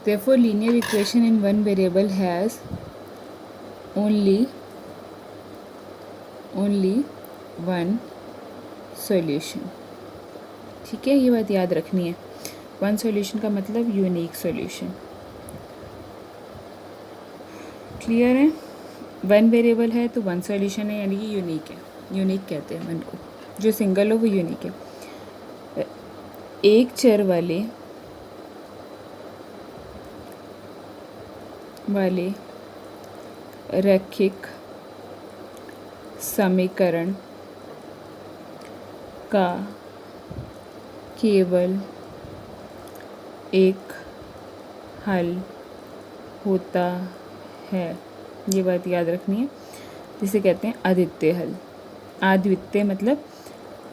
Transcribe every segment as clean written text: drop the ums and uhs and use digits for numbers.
Therefore, linear equation in one variable has only one solution. ठीक है, ये बात याद रखनी है. वन सॉल्यूशन का मतलब यूनिक सॉल्यूशन. क्लियर है? वन वेरिएबल है तो वन सॉल्यूशन है, यानी कि यूनिक है. यूनिक कहते हैं वन को. जो सिंगल हो वो यूनिक है. एक चर वाले रैखिक समीकरण का केवल एक हल होता है. ये बात याद रखनी है. जिसे कहते हैं अद्वितीय हल. अद्वितीय मतलब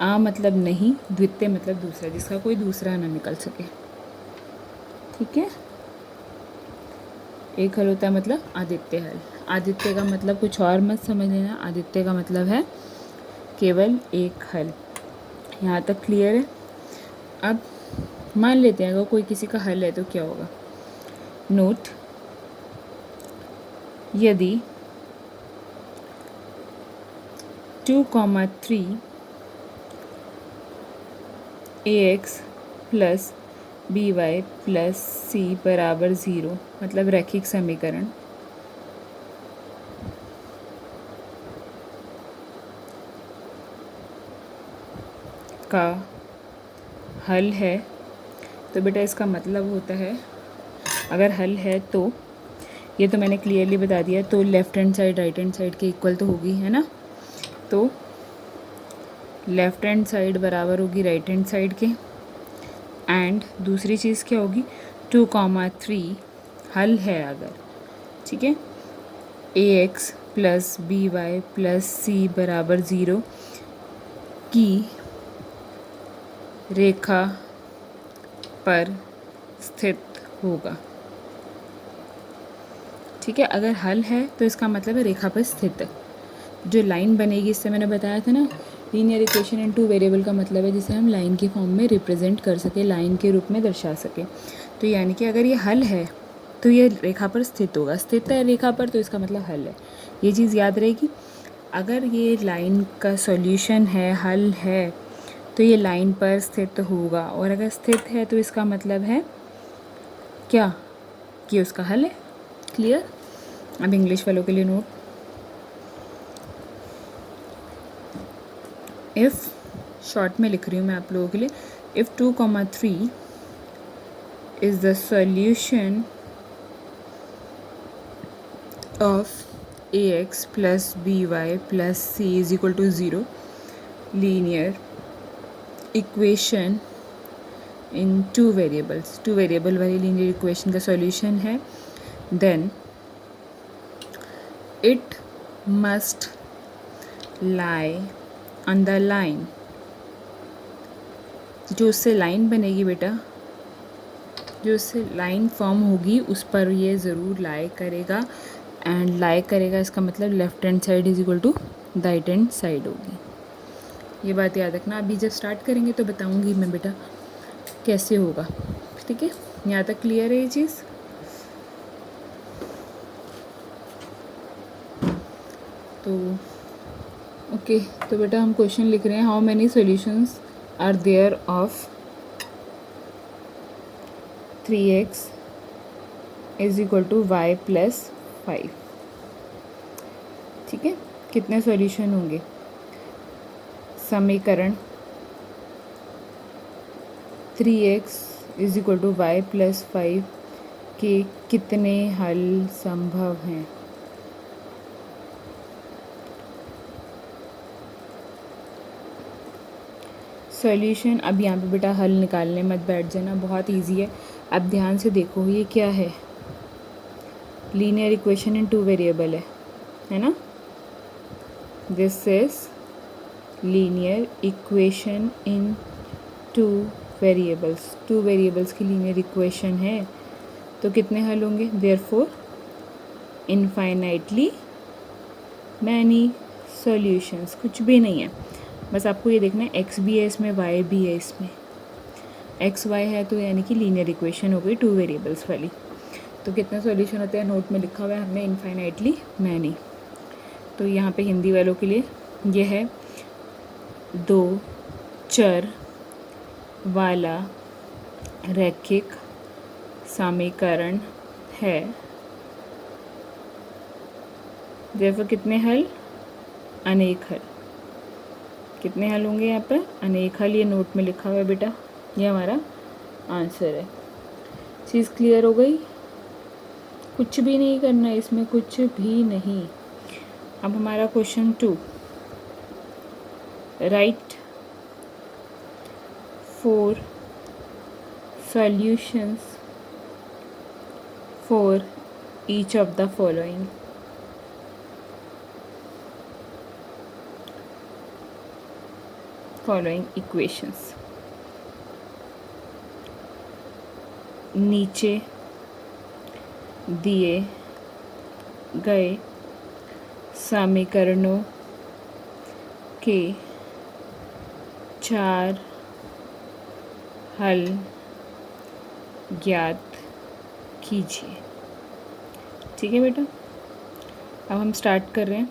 मतलब नहीं, द्वितीय मतलब दूसरा, जिसका कोई दूसरा ना निकल सके. ठीक है. एक हल होता है मतलब अद्वितीय हल. अद्वितीय का मतलब कुछ और मत समझ लेना. अद्वितीय का मतलब है केवल एक हल. यहाँ तक क्लियर है? अब मान लेते हैं अगर कोई किसी का हल है तो क्या होगा. नोट, यदि 2,3 ax plus by plus c बराबर 0 मतलब रैखिक समीकरण का हल है, तो बेटा इसका मतलब होता है, अगर हल है तो ये तो मैंने क्लियरली बता दिया, तो left hand side right hand side के इक्वल तो होगी, है ना. तो लेफ़्ट हैंड साइड बराबर होगी राइट हैंड साइड के. एंड दूसरी चीज़ क्या होगी, 2,3 हल है अगर. ठीक है. ax plus by plus c बराबर 0 की रेखा पर स्थित होगा. ठीक है. अगर हल है तो इसका मतलब है रेखा पर स्थित. जो लाइन बनेगी, इससे मैंने बताया था ना, linear equation in two variable का मतलब है जिसे हम लाइन के फॉर्म में रिप्रेजेंट कर सके, लाइन के रूप में दर्शा सके. तो यानी कि अगर ये हल है तो ये रेखा पर स्थित होगा. स्थित है रेखा पर तो इसका मतलब हल है. ये चीज़ याद रहेगी. अगर ये लाइन का सॉल्यूशन है, हल है, तो ये लाइन पर स्थित होगा. और अगर स्थित है तो इसका मतलब है क्या, कि उसका हल है. क्लियर? अब इंग्लिश वालों के लिए नोट, इफ़, शॉर्ट में लिख रही हूँ मैं आप लोगों के लिए, if 2,3 is the solution of ax plus by plus c is equal to 0 linear equation in two variables. Two variable वाली लीनियर इक्वेशन का सॉल्यूशन है, then it must lie on the line. जो उससे लाइन बनेगी बेटा, जो उससे line form होगी उस पर ये ज़रूर लाई करेगा. एंड लाई करेगा इसका मतलब left hand side is equal to right hand side होगी. ये बात याद रखना. अभी जब स्टार्ट करेंगे तो बताऊंगी मैं बेटा कैसे होगा. ठीक है. यहाँ तक क्लियर है ये चीज़? तो ओके. तो बेटा हम क्वेश्चन लिख रहे हैं, how many solutions are there of 3x is equal to y plus 5. ठीक है. कितने सॉल्यूशन होंगे. समीकरण 3x is equal to y plus 5 के कितने हल संभव हैं. सॉल्यूशन. अब यहाँ पे बेटा हल निकालने मत बैठ जाना, बहुत इजी है. अब ध्यान से देखो, ये क्या है, linear equation in two variable है ना. This is linear equation in two variables. Two variables की लीनियर इक्वेशन है, तो कितने हल होंगे. Therefore infinitely many solutions. कुछ भी नहीं है, बस आपको ये देखना है एक्स भी है इसमें, वाई भी है इसमें. एक्स वाई है तो यानी कि लीनियर इक्वेशन हो गई टू वेरिएबल्स वाली. तो कितने सॉल्यूशन होते हैं नोट में लिखा हुआ है हमने इनफाइनाइटली मैनी। तो यहाँ पे हिंदी वालों के लिए ये है 2 चर वाला रैखिक समीकरण है। जैसे कितने हल, अनेक हल। कितने हल होंगे यहाँ पर, अनेक हल। ये नोट में लिखा हुआ है बेटा, ये हमारा आंसर है। चीज़ क्लियर हो गई? कुछ भी नहीं करना है इसमें, कुछ भी नहीं। अब हमारा question 2, right 4 solutions for each of the following. Equations. नीचे दिए गए समीकरणों के 4 हल ज्ञात कीजिए। ठीक है बेटा, अब हम स्टार्ट कर रहे हैं।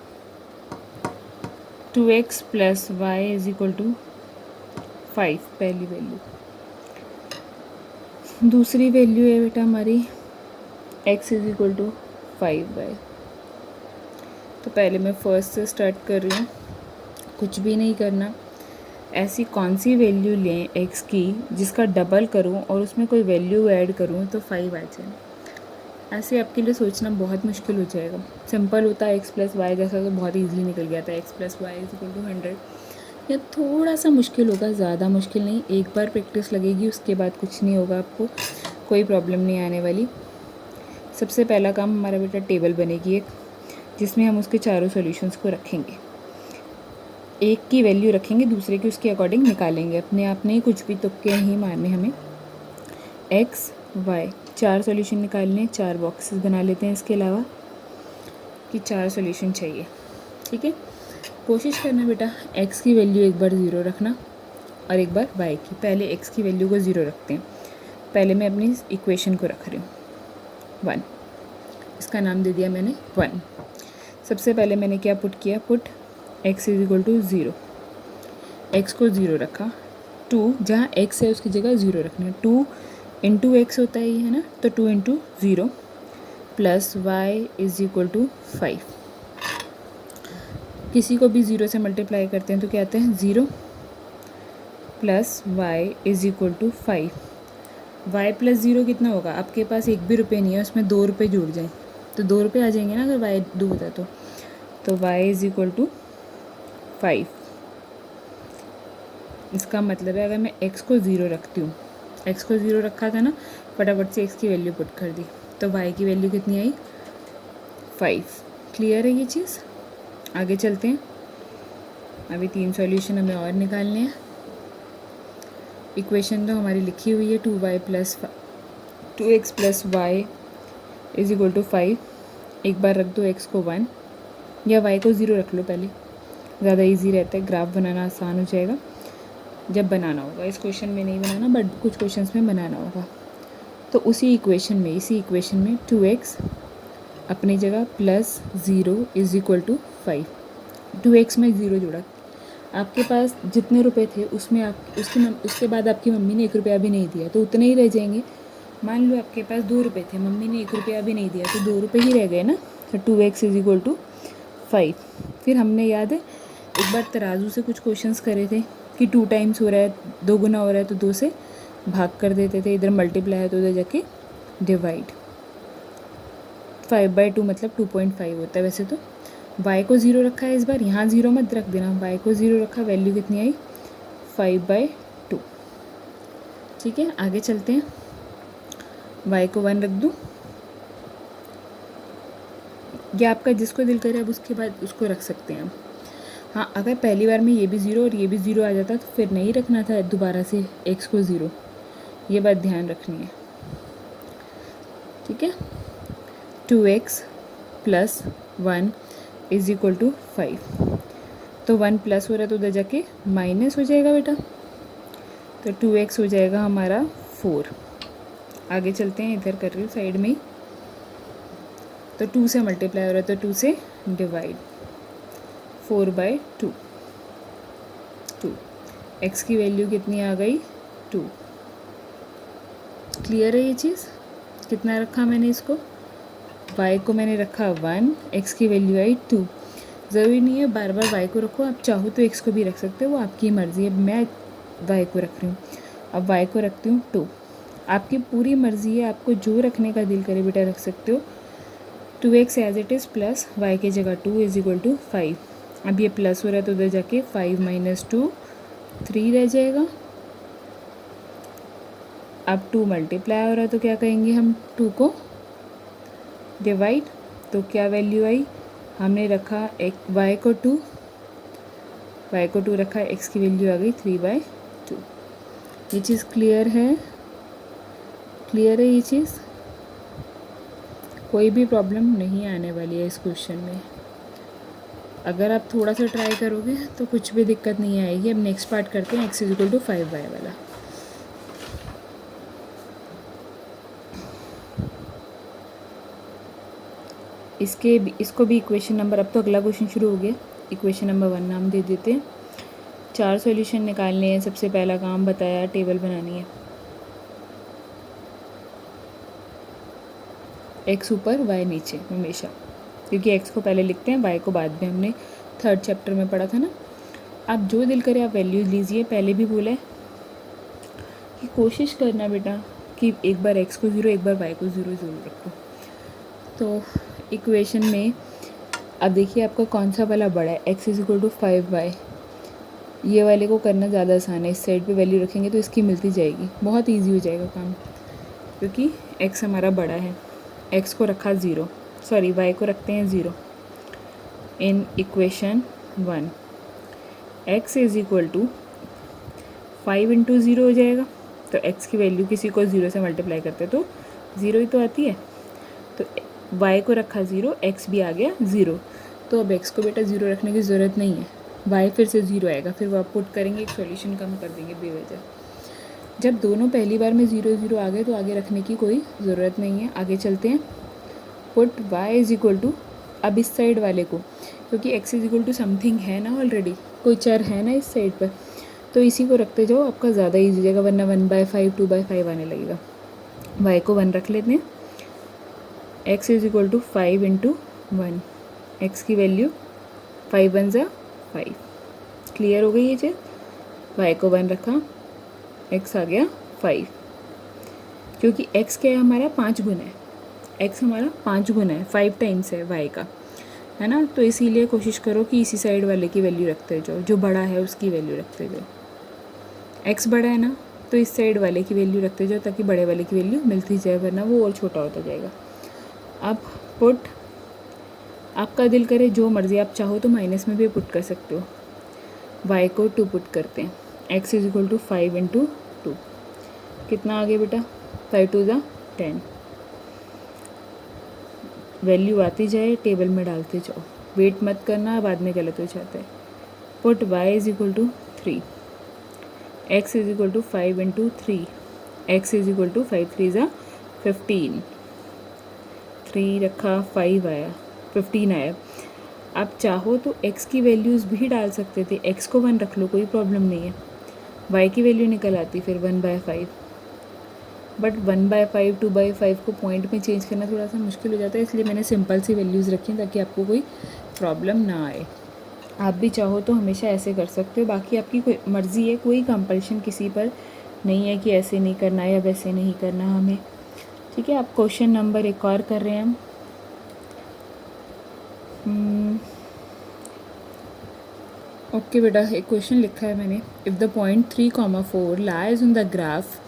2x + y = 5 पहली वैल्यू। दूसरी वैल्यू है बेटा हमारी x = 5y। तो पहले मैं फर्स्ट से स्टार्ट कर रही हूँ, कुछ भी नहीं करना। ऐसी कौन सी वैल्यू लें x की जिसका डबल करूँ और उसमें कोई वैल्यू ऐड करूँ तो 5 आ जाए। ऐसे आपके लिए सोचना बहुत मुश्किल हो जाएगा। सिंपल होता है x + y जैसा, तो बहुत ईजिली निकल गया था। x + y = 100। या थोड़ा सा मुश्किल होगा, ज़्यादा मुश्किल नहीं। एक बार प्रैक्टिस लगेगी, उसके बाद कुछ नहीं होगा, आपको कोई प्रॉब्लम नहीं आने वाली। सबसे पहला काम हमारा बेटा टेबल बनेगी एक, जिसमें हम उसके चारों सॉल्यूशंस को रखेंगे। एक की वैल्यू रखेंगे, दूसरे की उसके अकॉर्डिंग निकालेंगे। अपने आप नहीं, कुछ भी तुक्के नहीं मारने हमें। x y 4 सॉल्यूशन निकालने, 4 बॉक्सेस बना लेते हैं इसके अलावा कि 4 सॉल्यूशन चाहिए। ठीक है, कोशिश करना बेटा x की वैल्यू एक बार 0 रखना और एक बार y की। पहले x की वैल्यू को 0 रखते हैं। पहले मैं अपनी इक्वेशन को रख रही हूँ 1, इसका नाम दे दिया मैंने 1। सबसे पहले मैंने क्या पुट किया, पुट x = 0। x को 0 रखा। 2 जहाँ x है उसकी जगह 0 रखना। 2 × x होता है, ये है ना, तो 2 × 0 + y = 5। किसी को भी 0 से मल्टीप्लाई करते हैं तो क्या आते हैं 0 + y = 5। y + 0 कितना होगा? आपके पास एक भी रुपये नहीं है, उसमें 2 रुपये जुड़ जाएं तो 2 रुपये आ जाएंगे ना, अगर y 2 होता तो y = 5। इसका मतलब है अगर मैं x को 0 रखती हूँ, x को 0 रखा था ना, फटाफट से x की वैल्यू पुट कर दी, तो y की वैल्यू कितनी आई 5। क्लियर है ये चीज़? आगे चलते हैं। अभी 3 सॉल्यूशन हमें और निकालने हैं। इक्वेशन तो हमारी लिखी हुई है 2x + y = 5। एक बार रख दो x को 1 या y को 0 रख लो पहले, ज़्यादा इजी रहता है, ग्राफ बनाना आसान हो जाएगा जब बनाना होगा। इस क्वेश्चन में नहीं बनाना, बट कुछ क्वेश्चंस में बनाना होगा। तो इसी इक्वेशन में 2x अपनी जगह +0 = 5। 2x में 0 जोड़ा। आपके पास जितने रुपए थे उसमें उसके बाद आपकी मम्मी ने 1 रुपया भी नहीं दिया, तो उतने ही रह जाएंगे। मान लो आपके पास 2 रुपये थे, मम्मी ने 1 रुपया भी नहीं दिया, तो 2 रुपये ही रह गए ना। तो 2x = 5। फिर हमने याद है एक बार तराजू से कुछ क्वेश्चंस करे थे कि 2 टाइम्स हो रहा है, 2 गुना हो रहा है तो 2 से भाग कर देते थे। इधर मल्टीप्लाई है तो उधर जाके डिवाइड। 5/2 मतलब 2.5 होता है वैसे तो। y को 0 रखा है, इस बार यहाँ 0 मत रख देना, y को 0 रखा, वैल्यू कितनी आई 5/2। ठीक है, आगे चलते हैं। y को 1 रख दूँ, या आपका जिसको दिल करे अब उसके बाद उसको रख सकते हैं हम। हाँ, अगर पहली बार में ये भी 0 और ये भी 0 आ जाता तो फिर नहीं रखना था दोबारा से x को 0, ये बात ध्यान रखनी है। ठीक है, 2x + 1 = 5। तो 1 प्लस हो रहा है तो उधर जाके माइनस हो जाएगा बेटा, तो 2x हो जाएगा हमारा 4। आगे चलते हैं, इधर कर रही हूँ साइड में ही। तो 2 से मल्टीप्लाई हो रहा है तो 2 से डिवाइड, 4/2, 2। एक्स की वैल्यू कितनी आ गई? 2। क्लियर है ये चीज़? कितना रखा मैंने इसको? y को मैंने रखा 1, x की वैल्यू आई 2। ज़रूरी नहीं है बार बार y को रखो, आप चाहो तो x को भी रख सकते हो, वो आपकी मर्ज़ी है। मैं y को रख रही हूँ, अब y को रखती हूँ 2। आपकी पूरी मर्ज़ी है, आपको जो रखने का दिल करे बेटा रख सकते हो। 2x as it is plus y की जगह 2 इज इक्वल टू 5। अब ये प्लस हो रहा है तो उधर जाके 5 - 2 3 रह जाएगा। अब 2 मल्टीप्लाई हो रहा है तो क्या कहेंगे हम? 2 को डिवाइड, तो क्या वैल्यू आई? हमने रखा एक y को 2 रखा, x की वैल्यू आ गई 3/2। ये चीज़ क्लियर है? क्लियर है ये चीज़? कोई भी प्रॉब्लम नहीं आने वाली है इस क्वेश्चन में। अगर आप थोड़ा सा ट्राई करोगे तो कुछ भी दिक्कत नहीं आएगी। अब नेक्स्ट पार्ट करते हैं, x = 5y वाला। इसको भी इक्वेशन नंबर, अब तो अगला क्वेश्चन शुरू हो गया। इक्वेशन नंबर 1 नाम दे देते हैं। 4 सॉल्यूशन निकालने हैं। सबसे पहला काम बताया, टेबल बनानी है। x ऊपर y नीचे हमेशा, क्योंकि x को पहले लिखते हैं, y को बाद में। हमने 3rd चैप्टर में पढ़ा था ना। आप जो दिल करे आप वैल्यूज़ लीजिए। पहले भी बोला है कि कोशिश करना बेटा कि एक बार x को 0, एक बार y को 0 ज़रूर रखो। तो इक्वेशन में अब देखिए आपका कौन सा वाला बड़ा है? x = 5y। ये वाले को करना ज़्यादा आसान है। इस साइड पे वैल्यू रखेंगे तो इसकी मिलती जाएगी, बहुत इजी हो जाएगा काम, क्योंकि x हमारा बड़ा है। x को रखा 0, सॉरी y को रखते हैं 0 इन इक्वेशन 1। x = 5 × 0 हो जाएगा। तो x की वैल्यू किसी को 0 से मल्टीप्लाई करते तो 0 ही तो आती है। तो y को रखा 0, x भी आ गया 0। तो अब x को बेटा 0 रखने की ज़रूरत नहीं है, y फिर से 0 आएगा। फिर वो आप पुट करेंगे, एक सॉल्यूशन कम कर देंगे बेवजह। जब दोनों पहली बार में 0 0 आ गए तो आगे रखने की कोई ज़रूरत नहीं है। आगे चलते हैं। पुट y = अब इस साइड वाले को, क्योंकि x = समथिंग है ना, ऑलरेडी कोई चर है ना इस साइड पर, तो इसी को रखते जाओ, आपका ज़्यादा ईजी हो जाएगा। वरना 1/5 2/5 आने लगेगा। y को 1 रख लेते हैं। x = 5 × 1, x की वैल्यू 5 1 = 5। क्लियर हो गई ये चीज़? y को 1 रखा, x आ गया 5, क्योंकि x क्या है हमारा? 5 गुना है। x हमारा 5 गुना है, 5 टाइम्स है y का, है ना। तो इसीलिए कोशिश करो कि इसी साइड वाले की वैल्यू रखते जाओ, जो बड़ा है उसकी वैल्यू रखते जाओ। x बड़ा है ना, तो इस साइड वाले की वैल्यू रखते जाओ ताकि बड़े वाले की वैल्यू मिलती जाए, वरना वो और छोटा होता जाएगा। अब पुट, आपका दिल करे जो मर्ज़ी, आप चाहो तो माइनस में भी पुट कर सकते हो। y को 2 पुट करते हैं। x = 5 × 2, कितना आ गया बेटा? 5 2 = 10। वैल्यू आती जाए, टेबल में डालते जाओ, वेट मत करना, बाद में गलत हो जाता है। Put y = 3, x = 5 × 3, x = 5 3 = 15। 3 रखा, 5 आया, 15 आया। आप चाहो तो x की वैल्यूज़ भी डाल सकते थे, x को 1 रख लो, कोई प्रॉब्लम नहीं है। y की वैल्यू निकल आती फिर 1/5। बट 1/5 2/5 को पॉइंट में चेंज करना थोड़ा सा मुश्किल हो जाता है, इसलिए मैंने सिंपल सी वैल्यूज़ रखी ताकि आपको कोई प्रॉब्लम ना आए। आप भी चाहो तो हमेशा ऐसे कर सकते हो, बाकी आपकी कोई मर्ज़ी है, कोई कंपल्शन किसी पर नहीं है कि ऐसे नहीं करना या वैसे नहीं करना हमें। ठीक है, आप क्वेश्चन नंबर 1 और कर रहे हैं हम। ओके बेटा, एक क्वेश्चन लिखा है मैंने। If the point 3,4 lies on the graph,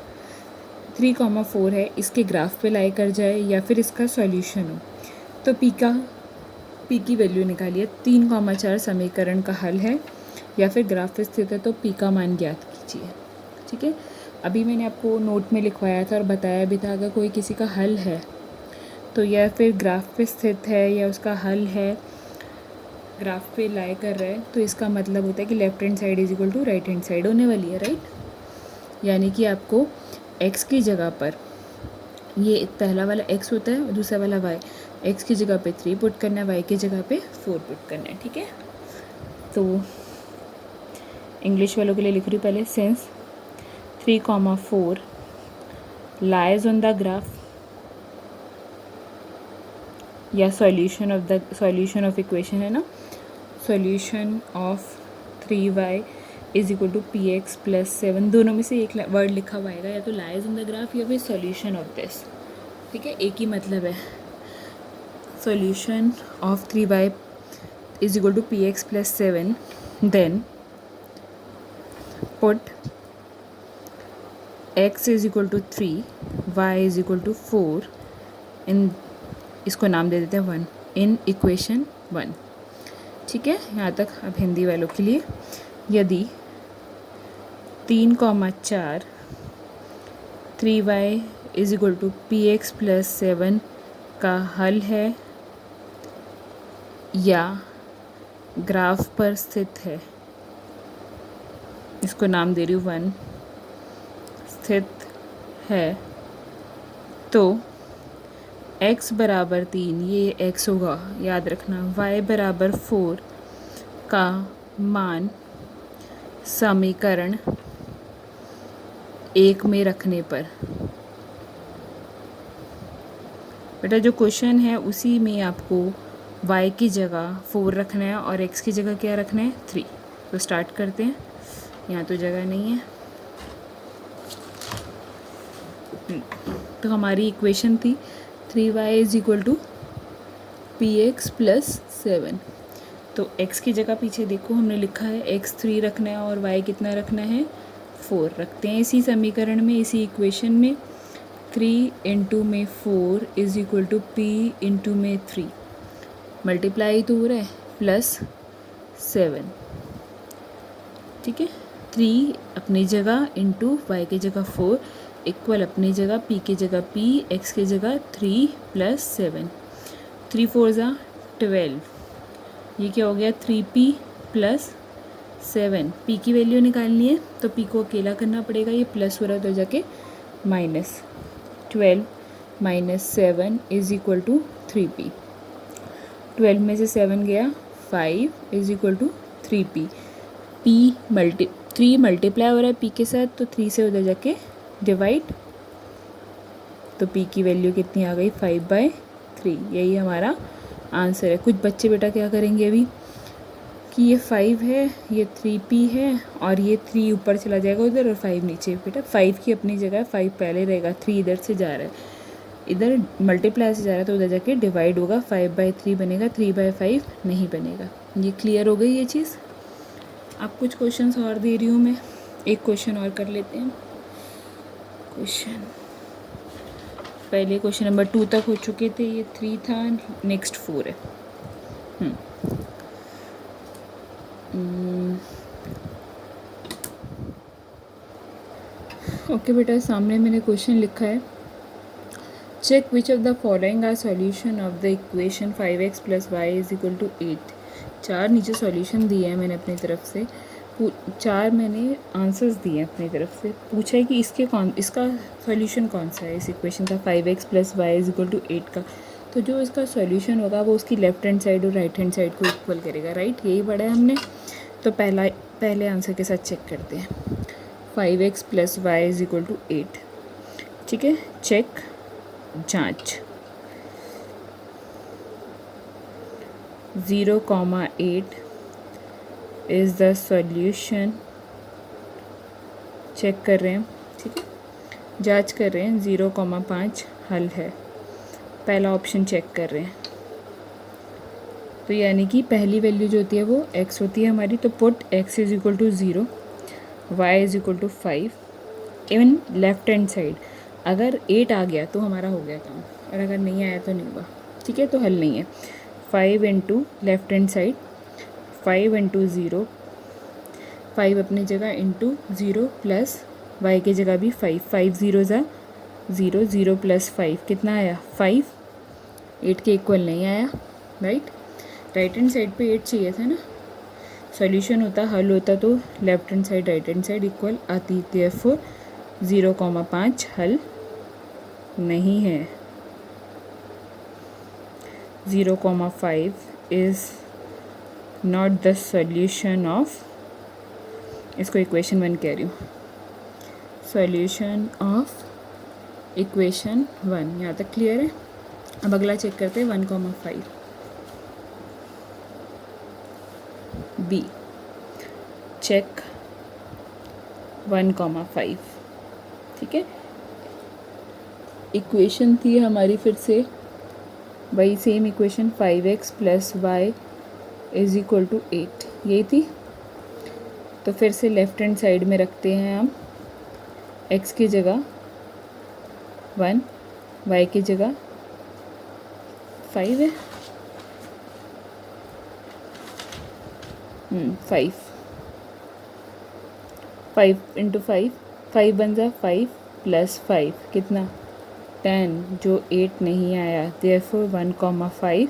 3,4 है, इसके ग्राफ पे लाई कर जाए या फिर इसका सॉल्यूशन हो, तो पी की वैल्यू निकालिए। 3,4 समीकरण का हल है या फिर ग्राफ पे स्थित है, तो पी का मान ज्ञात कीजिए। ठीक है, अभी मैंने आपको नोट में लिखवाया था और बताया भी था, अगर कोई किसी का हल है तो या फिर ग्राफ पे स्थित है या उसका हल है, ग्राफ पे लाई कर रहा है, तो इसका मतलब होता है कि left hand side = right hand side होने वाली है, राइट। यानी कि आपको x की जगह पर ये पहला वाला x होता है और दूसरा वाला y। x की जगह पे 3 पुट करना है, y की जगह पे 4 पुट करना है, ठीक है। तो इंग्लिश वालों के लिए लिख रही हूँ पहले, since 3, 4 lies on the graph या सॉल्यूशन ऑफ इक्वेशन है ना, solution of 3y is equal to px plus 7, दोनों में से एक वर्ड लिखा हुआ आएगा, या तो लाइज ऑन द ग्राफ या फिर सॉल्यूशन ऑफ दिस, ठीक है, एक ही मतलब है। Solution of 3y is equal to px plus 7, then put x is equal to 3, y is equal to 4 in, इसको नाम दे देते हैं 1 इन इक्वेशन 1, ठीक है। यहाँ तक अब हिंदी वालों के लिए, यदि 3, 4 3y is equal to px plus 7 का हल है या ग्राफ पर स्थित है, इसको नाम दे रही हूँ 1, स्थित है, तो x बराबर 3, ये x होगा याद रखना, y बराबर 4 का मान समीकरण 1 में रखने पर, बेटा जो क्वेश्चन है उसी में आपको y की जगह 4 रखना है और x की जगह क्या रखना है 3। तो स्टार्ट करते हैं, यहाँ तो जगह नहीं है। तो हमारी इक्वेशन थी 3y is equal to px plus 7। तो x की जगह पीछे देखो हमने लिखा है x 3 रखना है और y कितना रखना है 4 रखते हैं। इसी समीकरण में, इसी इक्वेशन में 3 इंटू में 4 is equal to p into में 3, मल्टीप्लाई तो हो रहा है, प्लस 7, ठीक है। 3 अपनी जगह इंटू y की जगह 4 इक्वल अपनी जगह p की जगह p, x की जगह 3 प्लस 7, 3 4 ज़ा 12, ये क्या हो गया 3p प्लस 7। p की वैल्यू निकालनी है तो p को अकेला करना पड़ेगा, ये प्लस हो रहा है तो जाके minus, 12 minus 7 is equal to 3p, 12 में से 7 गया 5 is equal to 3p, p 3 multiply हो रहा है p के साथ, तो 3 से उधर जाके डिवाइड, तो p की वैल्यू कितनी आ गई 5/3, यही हमारा आंसर है। कुछ बच्चे बेटा क्या करेंगे अभी कि ये 5 है, ये 3p है और ये 3 ऊपर चला जाएगा उधर और 5 नीचे। बेटा 5 की अपनी जगह 5 पहले रहेगा, 3 इधर से जा रहा है, इधर मल्टीप्लाई से जा रहा है तो उधर जाके डिवाइड होगा, 5/3 बनेगा, 3/5 नहीं बनेगा। ये क्लियर हो गई ये चीज़। अब कुछ क्वेश्चंस और दे रही हूँ मैं, एक क्वेश्चन और कर लेते हैं। क्वेश्चन पहले क्वेश्चन नंबर 2 तक हो चुके थे, ये 3 था, नेक्स्ट 4 है। ओके बेटा, सामने मैंने क्वेश्चन लिखा है, check which of the following are solution of the equation 5x plus y is equal to 8। 4 नीचे सॉल्यूशन दिए हैं मैंने अपनी तरफ से, 4 मैंने आंसर्स दिए हैं अपनी तरफ से। पूछा है कि इसका सॉल्यूशन कौन सा है इस इक्वेशन का 5x plus y is equal to 8 का। तो जो इसका सॉल्यूशन होगा वो उसकी लेफ्ट हैंड साइड और राइट हैंड साइड को इक्वल करेगा, राइट, यही पढ़ा है हमने। तो पहले आंसर के साथ चेक करते हैं, 5x plus y is equal to 8, ठीक है। चेक, जांच, 0,8 इज़ द सॉल्यूशन, चेक कर रहे हैं, ठीक है, जांच कर रहे हैं, 0,5 हल है, पहला ऑप्शन चेक कर रहे हैं। तो यानी कि पहली वैल्यू जो होती है वो x होती है हमारी, तो put x is equal to 0, y is equal to 5 even left hand side. अगर 8 आ गया तो हमारा हो गया काम, और अगर नहीं आया तो नहीं हुआ, ठीक है, तो हल नहीं है। 5 into left hand side, 5 into 0, 5 अपनी जगह इंटू 0 प्लस y की जगह भी 5, 5 0 ज़ा 0, 0 प्लस 5 कितना आया 5, 8 के इक्वल नहीं आया, राइट। राइट हैंड साइड पे 8 चाहिए था ना, सॉल्यूशन होता, हल होता तो left hand side right hand side equal आती, देयरफॉर 0,5 हल नहीं है। 0,5 is not the solution of, इसको इक्वेशन 1 कह रही हूँ, सॉल्यूशन ऑफ इक्वेशन 1। यहाँ तक क्लियर है। अब अगला चेक करते हैं 1,5। B, check 1,5। ठीक है, इक्वेशन थी हमारी फिर से वही सेम इक्वेशन 5x + y = 8, यही थी। तो फिर से लेफ्ट हैंड साइड में रखते हैं हम x की जगह 1, y की जगह 5 है, 5 5 × 5, 5 बन जा 5 + 5 कितना 10, जो 8 नहीं आया। देयरफॉर 1,5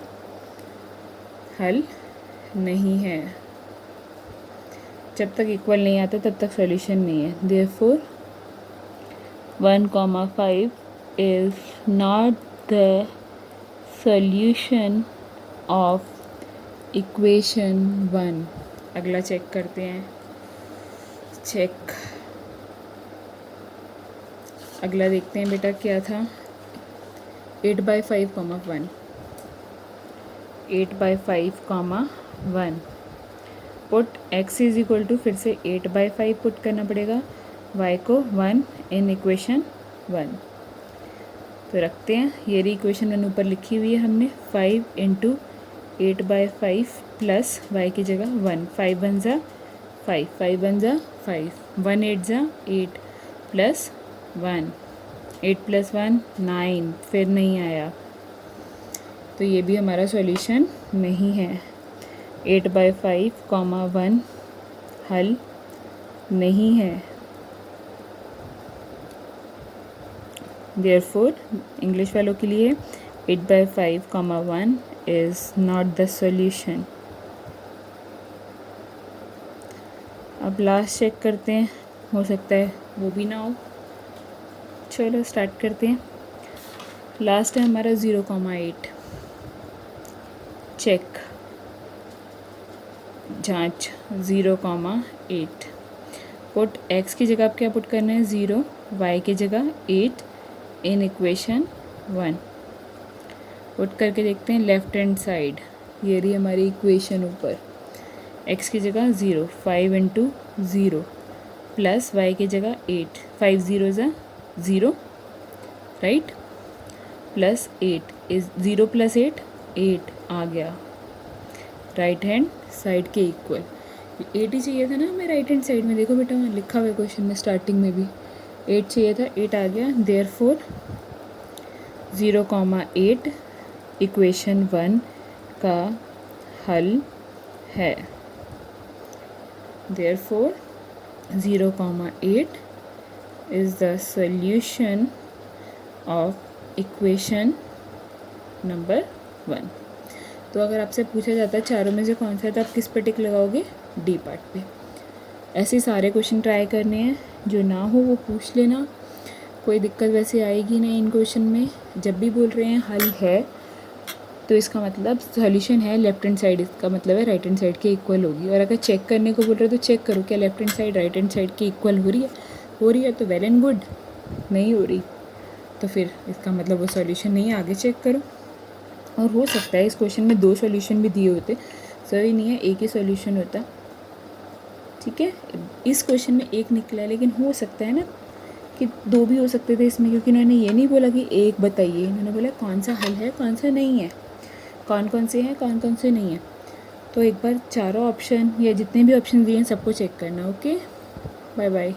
हल नहीं है। जब तक इक्वल नहीं आता तब तक सॉल्यूशन नहीं है। Therefore 1,5 is not the solution of equation 1। अगला चेक करते हैं। चेक, अगला देखते हैं बेटा क्या था। 8/5, 1, 8/5, 1 पुट x = फिर से 8/5 पुट करना पड़ेगा, y को 1 इन इक्वेशन 1। तो रखते हैं, ये रही इक्वेशन 1 ऊपर लिखी हुई है हमने। 5 × 8/5 प्लस y की जगह 1, 5 बन जा 5, 5 बन जा 5, 1 8 जा 8 प्लस 1, 8 + 1 9, फिर नहीं आया। तो ये भी हमारा सॉल्यूशन नहीं है। 8/5, 1 हल नहीं है। देयरफॉर इंग्लिश वालों के लिए 8/5, 1 इज़ नॉट द सॉल्यूशन। अब लास्ट चेक करते हैं, हो सकता है वो भी ना हो। चलो स्टार्ट करते हैं। लास्ट है हमारा 0,8। चेक, जांच 0,8 पुट x की जगह आप क्या पुट करना है 0, y की जगह 8 इन इक्वेशन 1। पुट करके देखते हैं लेफ्ट हैंड साइड, ये रही हमारी इक्वेशन ऊपर। x की जगह 0, 5 × 0 प्लस y की जगह 8, 5 0 ज़ा 0 राइट, प्लस 8 इज 0 + 8 8 आ गया राइट हैंड साइड के इक्वल। 8 ही चाहिए था ना हमें राइट हैंड साइड में। देखो बेटा वहाँ लिखा हुआ है क्वेश्चन में स्टार्टिंग में भी 8 चाहिए था, 8 आ गया। देयरफॉर 0,8 इक्वेशन 1 का हल है। Therefore 0,8 is the solution of equation number 1। तो अगर आपसे पूछा जाता है चारों में से कौन सा है तो आप किस पे टिक लगाओगे? डी पार्ट पे। ऐसे सारे क्वेश्चन ट्राई करने हैं, जो ना हो वो पूछ लेना, कोई दिक्कत वैसे आएगी नहीं इन क्वेश्चन में। जब भी बोल रहे हैं हल है तो इसका मतलब सॉल्यूशन है लेफ्ट हैंड साइड, इसका मतलब है राइट हैंड साइड के इक्वल होगी। और अगर चेक करने को बोल रहे हो तो चेक करो क्या left hand side right hand side के इक्वल हो रही है तो वेल एंड गुड, नहीं हो रही तो फिर इसका मतलब वो सॉल्यूशन नहीं है, आगे चेक करो। और हो सकता है इस क्वेश्चन में 2 सॉल्यूशन भी दिए होते, सही नहीं है एक ही सॉल्यूशन होता। ठीक है, इस क्वेश्चन में एक निकला है, लेकिन हो सकता है ना कि 2 भी हो सकते थे इसमें, क्योंकि इन्होंने ये नहीं बोला कि एक बताइए, इन्होंने बोला कौन सा हल है कौन सा नहीं है, कौन कौन से हैं कौन कौन से नहीं है। तो एक बार चारों ऑप्शन या जितने भी ऑप्शन दिए हैं सबको चेक करना। Okay, bye bye.